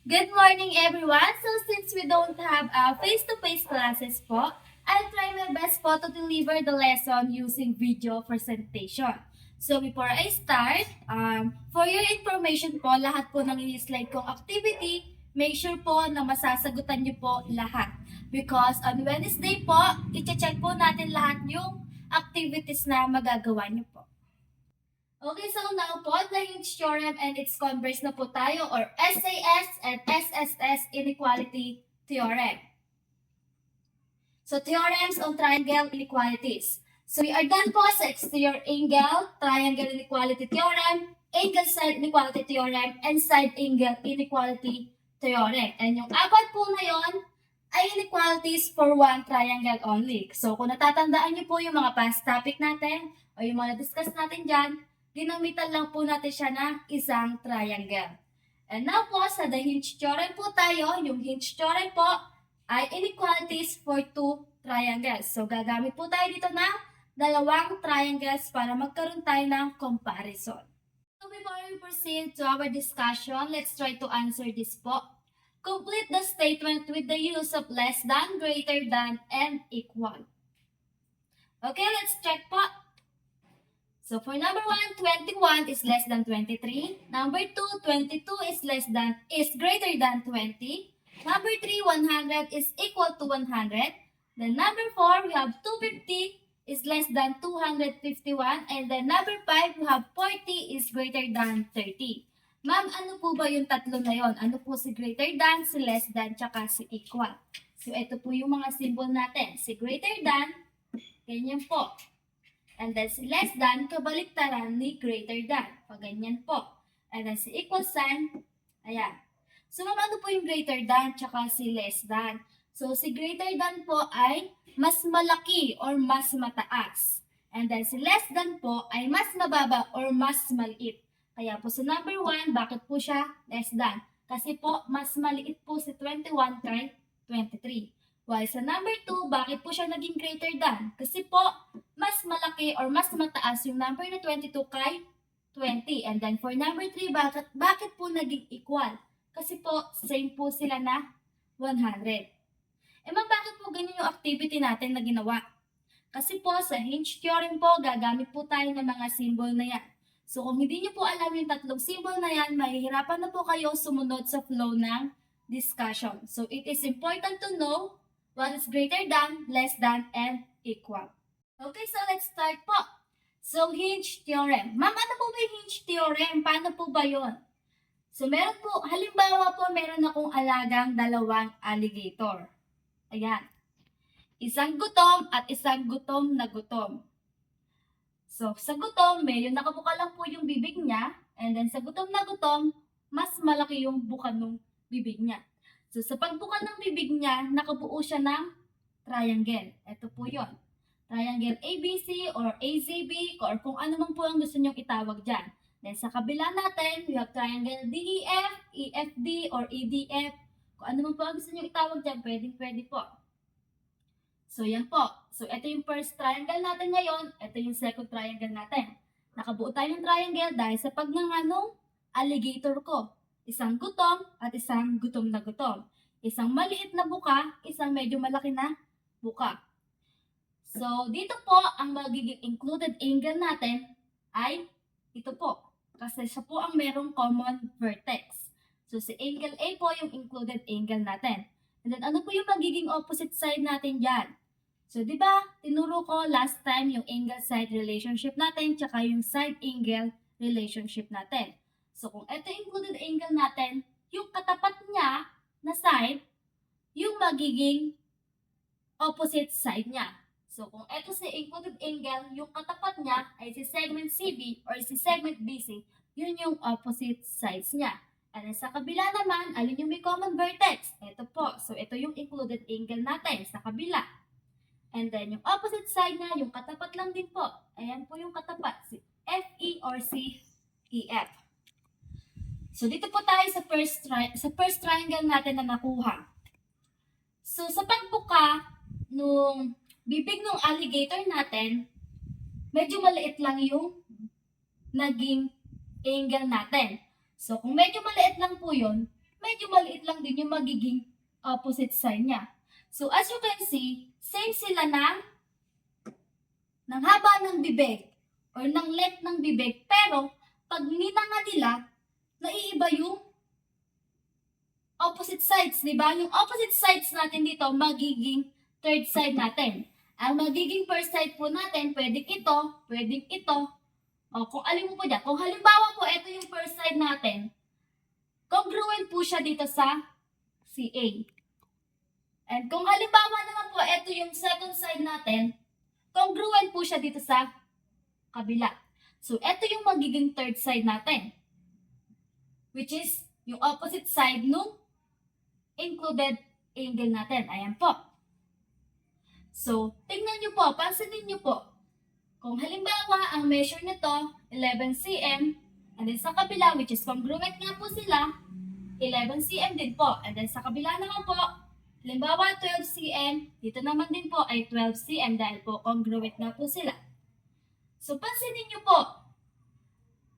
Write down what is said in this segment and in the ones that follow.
Good morning, everyone! So, since we don't have face-to-face classes po, I'll try my best po to deliver the lesson using video presentation. So, before I start, for your information po, lahat po ng i-slide kong activity, make sure po na masasagutan niyo po lahat. Because on Wednesday po, i-check po natin lahat yung activities na magagawa niyo po. Okay, so now po, the Hinge Theorem and its Converse na po tayo, or SAS and SSS Inequality Theorem. So, theorems on triangle inequalities. So, we are done po sa exterior angle, triangle inequality theorem, angle side inequality theorem, and side angle inequality theorem. And yung apat po na yon ay inequalities for one triangle only. So, kung natatandaan niyo po yung mga past topic natin, o yung mga discuss natin dyan, ginamitan lang po natin siya ng isang triangle. And now po, sa the Hinge Theorem po tayo, yung Hinge Theorem po ay inequalities for two triangles. So, gagamit po tayo dito ng dalawang triangles para magkaroon tayo ng comparison. So, before we proceed to our discussion, let's try to answer this po. Complete the statement with the use of less than, greater than, and equal. Okay, let's check po. So for number 1, 21 is less than 23. Number 2, 22 is greater than 20. Number 3, 100 is equal to 100. Then number 4, we have 250 is less than 251. And then number 5, we have 40 is greater than 30. Ma'am, ano po ba yung tatlo na yon? Ano po si greater than, si less than, tsaka si equal? So ito po yung mga symbol natin. Si greater than, ganyan po. And then si less than, kabaliktaran ni greater than. Pag ganyan po. And then si equal sign, ayan. So, ma'am, ano po yung greater than tsaka si less than? So, si greater than po ay mas malaki or mas mataas. And then si less than po ay mas mababa or mas maliit. Kaya po sa number 1, bakit po siya less than? Kasi po, mas maliit po si 21 kay 23. While sa number 2, bakit po siya naging greater than? Kasi po, mas malaki or mas mataas yung number na 22 kay 20. And then for number 3, bakit po naging equal? Kasi po, same po sila na 100. Ma'am, bakit po ganyan yung activity natin na ginawa? Kasi po, sa Hinge Theorem po, gagamit po tayo ng mga symbol na yan. So, kung hindi niyo po alam yung tatlong symbol na yan, mahihirapan na po kayo sumunod sa flow ng discussion. So, it is important to know what is greater than, less than, and equal. Okay, so let's start po. So, Hinge Theorem. Ma'am, ano po ba yung Hinge Theorem? Paano po ba yun? So, meron po, halimbawa po, meron akong alagang dalawang alligator. Ayan. Isang gutom at isang gutom na gutom. So, sa gutom, medyo nakabuka lang po yung bibig niya. And then, sa gutom na gutom, mas malaki yung buka ng bibig niya. So, sa pagbuka ng bibig niya, nakabuo siya ng triangle. Ito po yon. Triangle ABC or AZB or kung ano man po ang gusto nyong itawag dyan. Then, sa kabila natin, we have triangle DEF, EFD, or EDF. Kung ano man po ang gusto nyong itawag dyan, pwede po. So, yan po. So, ito yung first triangle natin ngayon. Ito yung second triangle natin. Nakabuo tayo ng triangle dahil sa pagnanganong alligator ko. Isang gutom at isang gutom na gutom. Isang maliit na buka, isang medyo malaki na buka. So, dito po, ang magiging included angle natin ay ito po. Kasi siya po ang merong common vertex. So, si angle A po yung included angle natin. And then, ano po yung magiging opposite side natin dyan? So, di ba, tinuro ko last time yung angle-side relationship natin tsaka yung side-angle relationship natin. So, kung ito included angle natin, yung katapat niya na side, yung magiging opposite side niya. So, kung ito si included angle, yung katapat niya ay si segment CB or si segment BC, yun yung opposite sides niya. And sa kabila naman, alin yung may common vertex? Ito po. So, ito yung included angle natin sa kabila. And then, yung opposite side niya, yung katapat lang din po. Ayan po yung katapat, si FE or si EF. So, dito po tayo sa first triangle natin na nakuha. So, sa pagbuka nung bibig ng alligator natin, medyo maliit lang yung naging angle natin. So, kung medyo maliit lang po yun, medyo maliit lang din yung magiging opposite side niya. So, as you can see, same sila ng haba ng bibig or ng length ng bibig, pero pag ninanga nila, naiiba yung opposite sides, di ba? Yung opposite sides natin dito, magiging third side natin. Ang magiging first side po natin, pwedeng ito, o kung alin mo po dyan. Kung halimbawa po, ito yung first side natin, congruent po siya dito sa CA. And kung halimbawa naman po, ito yung second side natin, congruent po siya dito sa kabila. So, ito yung magiging third side natin, which is yung opposite side nung included angle natin. Ayan po. So, tingnan nyo po, pansinin nyo po. Kung halimbawa, ang measure nito, 11 cm, and then sa kabila, which is congruent nga po sila, 11 cm din po. And then sa kabila naman po, halimbawa 12 cm, dito naman din po ay 12 cm dahil po congruent nga po sila. So, pansinin nyo po,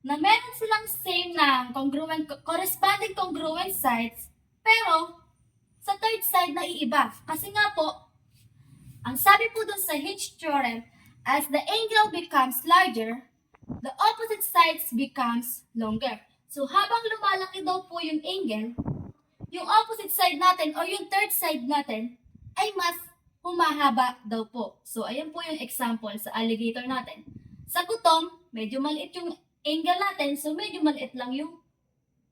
na meron silang same na corresponding congruent sides, pero sa third side na iiba. Kasi nga po, ang sabi po dun sa Hinge Theorem, as the angle becomes larger, the opposite sides becomes longer. So, habang lumalaki daw po yung angle, yung opposite side natin o yung third side natin ay mas humahaba daw po. So, ayan po yung example sa alligator natin. Sa gutom, medyo maliit yung angle natin, so medyo maliit lang yung,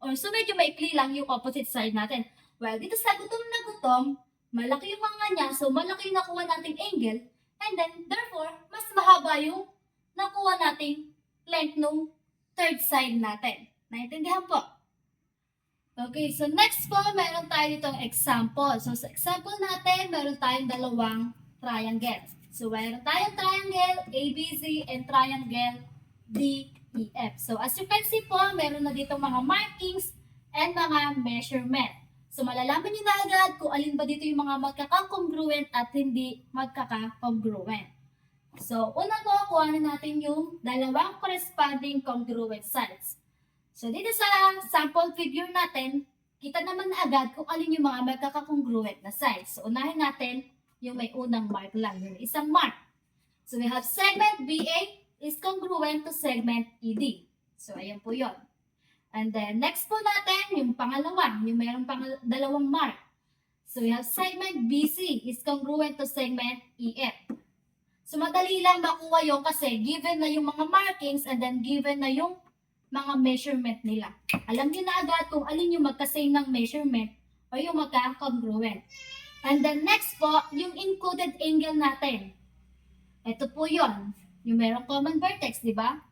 medyo maikli lang yung opposite side natin. Well, dito sa gutom na gutom, malaki yung mga niya, so malaki yung nakuha nating angle, and then, therefore, mas mahaba yung nakuha nating length nung third side natin. Naintindihan po? Okay, so next po, meron tayo ditong example. So, sa example natin, meron tayong dalawang triangle. So, meron tayong triangle ABC and triangle DEF. So, as you can see po, meron na ditong mga markings and mga measurement. So, malalaman nyo na agad kung alin ba dito yung mga magkaka-congruent at hindi magkaka-congruent. So, una po, kuhanin natin yung dalawang corresponding congruent sides. So, dito sa sample figure natin, kita naman na agad kung alin yung mga magkaka-congruent na sides. So, unahin natin yung may unang mark lang, yung isang mark. So, we have segment BA is congruent to segment ED. So, ayan po yun. And then, next po natin, yung pangalawa, yung mayroong dalawang mark. So, we have segment BC is congruent to segment EF. So, madali lang makuha yun kasi given na yung mga markings and then given na yung mga measurement nila. Alam niyo na agad kung alin yung magka-same ng measurement o yung magka-congruent. And then, next po, yung included angle natin. Ito po yun. Yung mayroong common vertex, di ba?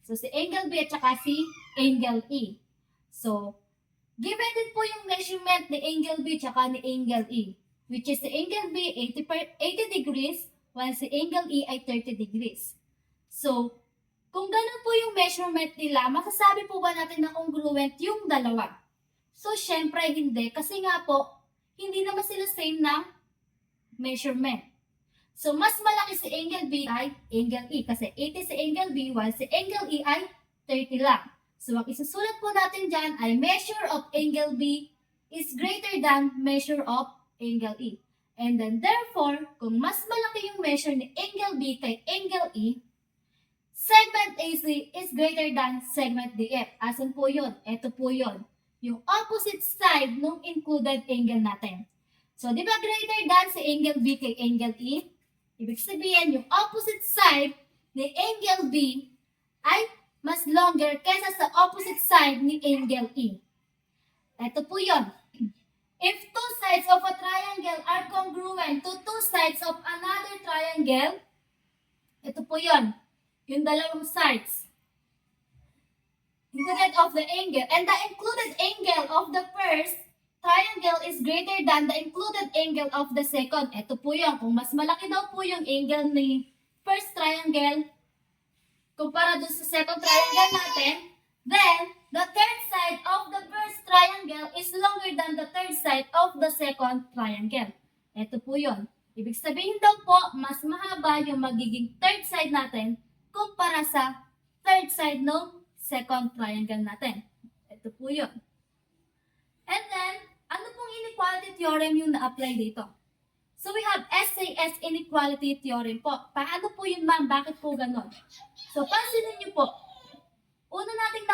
So, si angle B at saka si angle E. So, given din po yung measurement ni angle B at saka ni angle E, which is si angle B 80 degrees, while si angle E ay 30 degrees. So, kung ganun po yung measurement nila, masasabi po ba natin na congruent yung dalawa? So, syempre hindi. Kasi nga po, hindi naman sila same ng measurement. So, mas malaki si angle B ay angle E kasi 80 si angle B while si angle E ay 30 lang. So, ang isusulat po natin dyan ay measure of angle B is greater than measure of angle E. And then, therefore, kung mas malaki yung measure ni angle B kay angle E, segment AC is greater than segment DF. Asan po yun? Ito po yun. Yung opposite side nung included angle natin. So, di ba greater than si angle B kay angle E? Ibig sabihin, yung opposite side ni angle B ay mas longer kaysa sa opposite side ni angle E. Ito po yun. If two sides of a triangle are congruent to two sides of another triangle, ito po yun. Yung dalawang sides. Included of the angle. And the included angle of the first triangle is greater than the included angle of the second. Ito po yun. Kung mas malaki daw po yung angle ni first triangle kumpara dun sa second triangle natin, then the third side of the first triangle is longer than the third side of the second triangle. Ito po yun. Ibig sabihin daw po, mas mahaba yung magiging third side natin kumpara sa third side ng second triangle natin. Ito po yun. And then, theorem yung na-apply dito. So we have SAS inequality theorem po. Paano po yun, ma'am? Bakit po ganon? So pansinin niyo po, una natin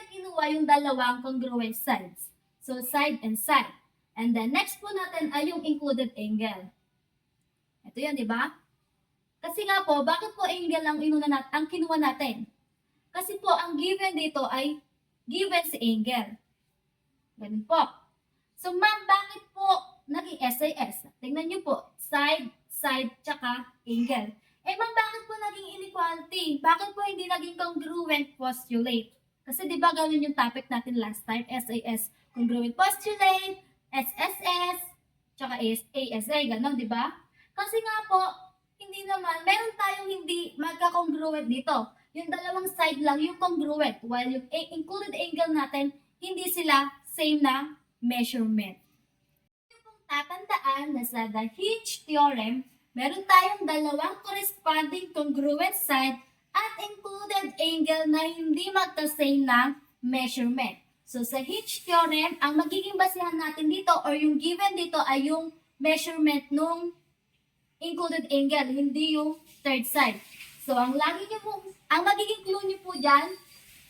kinuha yung dalawang congruent sides. So side and side. And then next po natin ay yung included angle. Ito yan, di ba? Kasi nga po, bakit po angle ang kinuha natin? Kasi po, ang given dito ay given si angle. Ganun po. So ma'am, bakit po naging SAS? Tingnan niyo po, side, side, tsaka angle. Eh ma'am, bakit po naging inequality? Bakit po hindi naging congruent postulate? Kasi di ba ganun yung topic natin last time, SAS, congruent postulate, SSS, tsaka ASA, ganun, di ba? Kasi nga po, hindi naman, meron tayong hindi magka-congruent dito. Yung dalawang side lang yung congruent, while yung included angle natin, hindi sila same na measurement. Kung tatandaan na sa the Hinge theorem, meron tayong dalawang corresponding congruent side at included angle na hindi magka-same na measurement. So sa Hinge theorem, ang magiging basihan natin dito or yung given dito ay yung measurement nung included angle, hindi yung third side. So ang magiging clue niyo po dyan,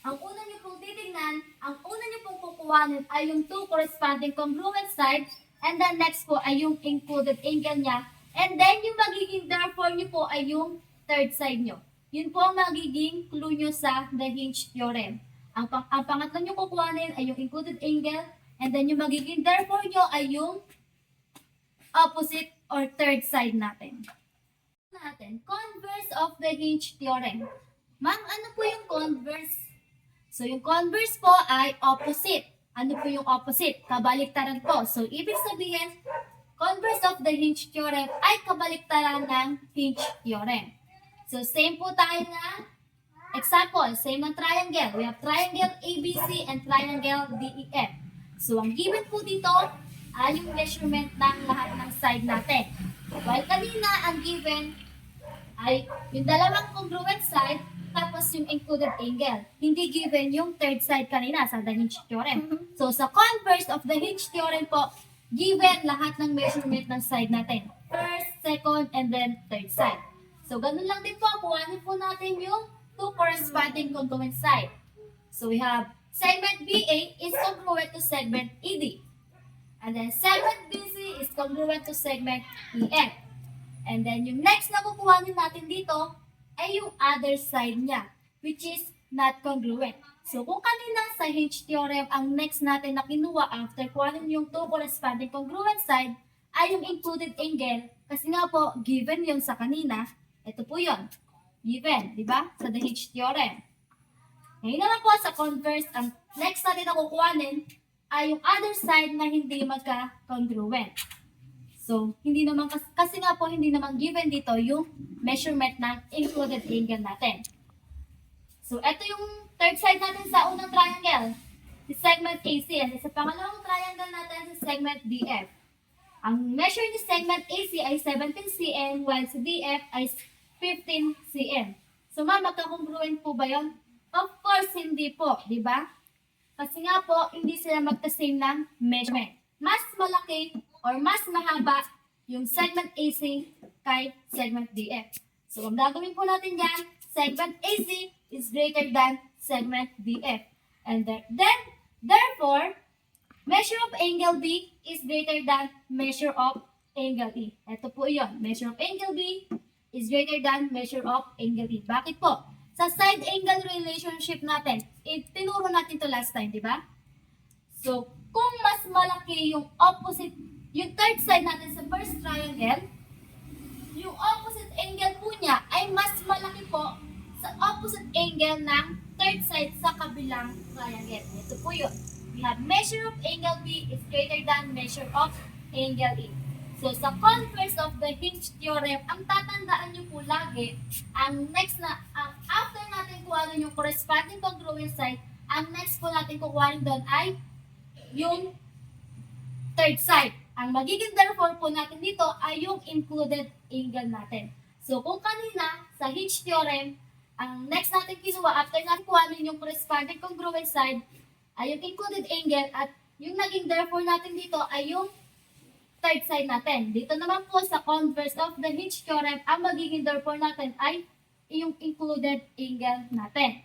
ang una niyo pong titignan, ang una niyo pong kukuhanin ay yung two corresponding congruent side, and then next po ay yung included angle niya, and then yung magiging therefore niyo po ay yung third side niyo. Yun po ang magiging clue niyo sa the Hinge theorem. Ang pangatlo niyo kukuhanin ay yung included angle, and then yung magiging therefore niyo ay yung opposite or third side natin. Converse of the Hinge theorem. Ma'am, ano po yung converse? So, yung converse po ay opposite. Ano po yung opposite? Kabaliktaran po. So, ibig sabihin, converse of the Hinge theorem ay kabaliktaran ng Hinge theorem. So, same po tayo na example, same ng triangle. We have triangle ABC and triangle DEF. So, ang given po dito ay yung measurement ng lahat ng side natin. While kanina, ang given ay yung dalawang congruent side tapos yung included angle. Hindi given yung third side kanina sa the Hinge theorem. So, sa converse of the Hinge theorem po, given lahat ng measurement ng side natin. First, second, and then third side. So, ganun lang din po. Kuhanin po natin yung two corresponding congruent side. So, we have segment BA is congruent to segment ED. And then, segment BC is congruent to segment EF. And then, yung next na kukuhanin natin dito ay yung other side niya, which is not congruent. So, kung kanina sa Hinge theorem, ang next natin na kinuha after kuhanin yung two corresponding congruent side ay yung included angle. Kasi nga po, given yung sa kanina, ito po yun. Given, di ba? Sa the Hinge theorem. Ngayon naman po sa converse, ang next natin na kukuhanin ay yung other side na hindi magka-congruent. So, hindi naman, kasi nga po, hindi naman given dito yung measurement ng included angle natin. So, ito yung third side natin sa unang triangle, si segment AC. And sa pangalawang triangle natin, si segment DF. Ang measure ni segment AC ay 17 cm, while si DF ay 15 cm. So, ma'am, magkakongruent po ba yun? Of course, hindi po, di ba? Kasi nga po, hindi sila magka-same ng measurement. Mas malaki or mas mahaba yung segment AC kay segment DF. So, ang gagawin po natin dyan, segment AC is greater than segment DF. And then, therefore, measure of angle B is greater than measure of angle E. Ito po yun. Measure of angle B is greater than measure of angle E. Bakit po? Sa side angle relationship natin, tinuro natin to last time, di ba? So, kung mas malaki yung opposite, yung third side natin sa first triangle, yung opposite angle po niya ay mas malaki po sa opposite angle ng third side sa kabilang triangle. Ito po yun. We have measure of angle B is greater than measure of angle E. So, sa converse of the Hinge theorem, ang tatandaan nyo po lagi, ang next na, after natin kuhanin yung corresponding congruent side, ang next po natin kukuhanin doon ay yung third side. Ang magiging therefore po natin dito ay yung included angle natin. So, kung kanina, sa Hinge theorem, ang next natin kinuha, after natin kuhanin yung corresponding congruent side, ay yung included angle at yung naging therefore natin dito ay yung third side natin. Dito naman po sa converse of the Hinge theorem, ang magiging therefore natin ay yung included angle natin.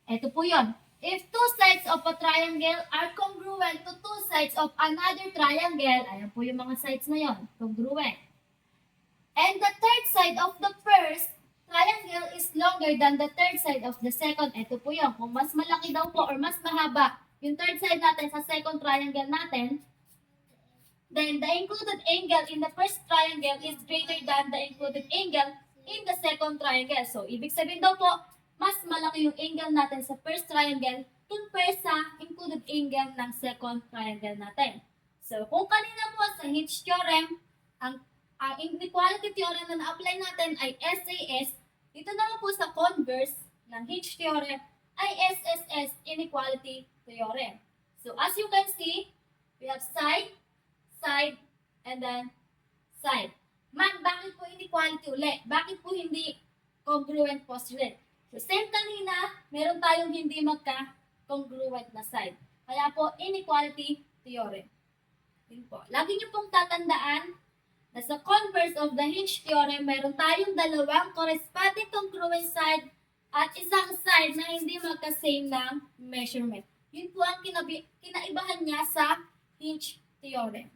Ito po yun. If two sides of a triangle are congruent to two sides of another triangle, ayan po yung mga sides na yon, congruent. And the third side of the first triangle is longer than the third side of the second. Ito po yun. Kung mas malaki daw po or mas mahaba yung third side natin sa second triangle natin, then the included angle in the first triangle is greater than the included angle in the second triangle. So, ibig sabihin daw po, mas malaki yung angle natin sa first triangle compare sa included angle ng second triangle natin. So, kung kanina po sa Hinge theorem, ang inequality theorem na na-apply natin ay SAS, dito naman po sa converse ng Hinge theorem ay SSS inequality theorem. So, as you can see, we have side, side, and then side. Ma'am, bakit po inequality ulit? Bakit po hindi congruent postulate? So, same kanina, meron tayong hindi magka-congruent na side. Kaya po, inequality theorem. Yun po. Lagi niyo pong tatandaan na sa converse of the Hinge theorem, meron tayong dalawang corresponding congruent side at isang side na hindi magka-same ng measurement. Yun po ang kinaibahan niya sa Hinge theorem.